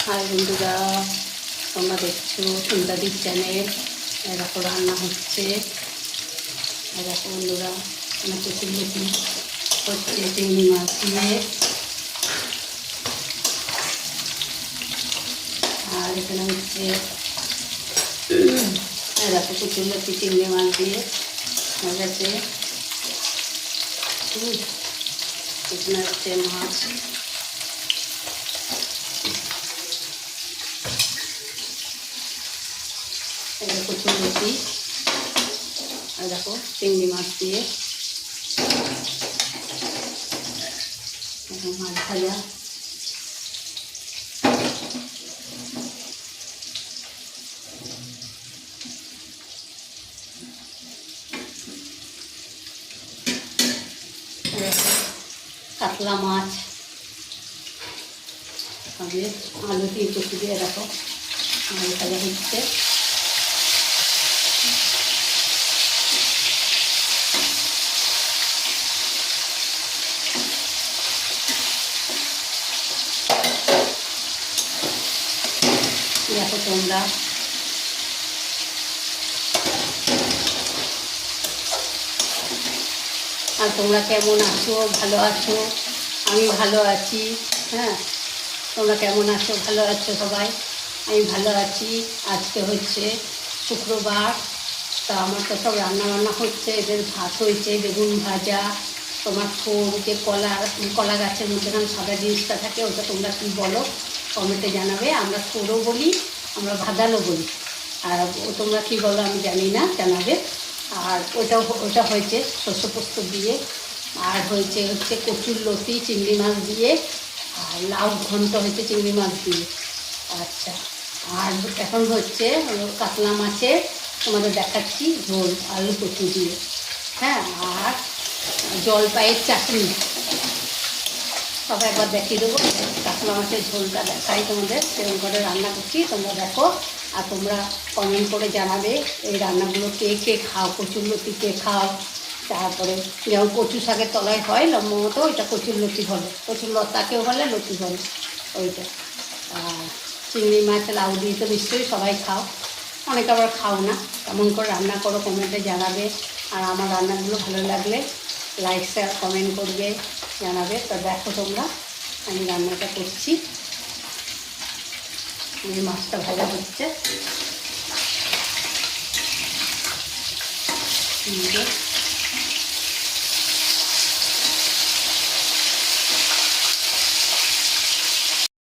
High বন্ধুরা, তোমরা দেখছো সুন্দরীর চ্যানেল। এরকম রান্না হচ্ছে। এরকম বন্ধুরা আমার কচুরলতি হচ্ছে চিংড়ি মাছ দিয়ে। আর এখানে হচ্ছে এরকম কচুরলতি চিংড়ি মাছ দিয়ে গেছে। এখানে হচ্ছে মাছ। কচুরলতি আর দেখো চিংড়ি মাছ দিয়ে মাছ ভাজা। কাতলা মাছ আমি আলু দিয়ে কচু দিয়ে দেখো মাছ ভাজা হচ্ছে। দেখো তোমরা আর তোমরা কেমন আছো? ভালো আছো? আমি ভালো আছি। হ্যাঁ, তোমরা কেমন আছো? ভালো আছো সবাই? আমি ভালো আছি। আজকে হচ্ছে শুক্রবার, তা আমার তো সব রান্নাবান্না হচ্ছে। এদের ভাত হয়েছে, বেগুন ভাজা, তোমার থোর যে কলা গাছের মধ্যে সাদা জিনিসটা থাকে, ওটা তোমরা কী বলো কমেন্টে জানাবে। আমরা থোরও বলি, আমরা ভাদালও বলি, আর তোমরা কী বলো আমি জানি না, জানাবে। আর ওটা হয়েছে শস্য পোস্ত দিয়ে। আর হচ্ছে কচুরলতি চিংড়ি মাছ দিয়ে। আর লাউ ঘন্ট হয়েছে চিংড়ি মাছ দিয়ে। আচ্ছা, আর এখন হচ্ছে কাতলা মাছের তোমাদের দেখাচ্ছি ঝোল আলু কচু দিয়ে। হ্যাঁ, আর জলপাইয়ের চাটনি সব একবার দেখিয়ে দেবো। কাতলা মাছের ঝোলটা দেখাই তোমাদের, সেরকম করে রান্না করছি, তোমরা দেখো। আর তোমরা কমেন্ট করে জানাবে এই রান্নাগুলো কে কে খাও, কচুরলতি কে খাও। তারপরে যেমন কচু শাকের তলায় হয় লম্বা মতো, ওইটা কচুরলতি বলে, কচুরলতাকেও বলে লতি বলে ওইটা। আর চিংড়ি মাছ লাউ দিয়ে তো নিশ্চয়ই সবাই খাও, অনেকে আবার খাও না। কেমন করে রান্না করো কমেন্টে জানাবে। আর আমার রান্নাগুলো ভালো লাগলে লাইক শেয়ার কমেন্ট করবে, জানাবে। তো দেখো তোমরা আমি রান্নাটা করছি। মাছটা ভাজা হচ্ছে।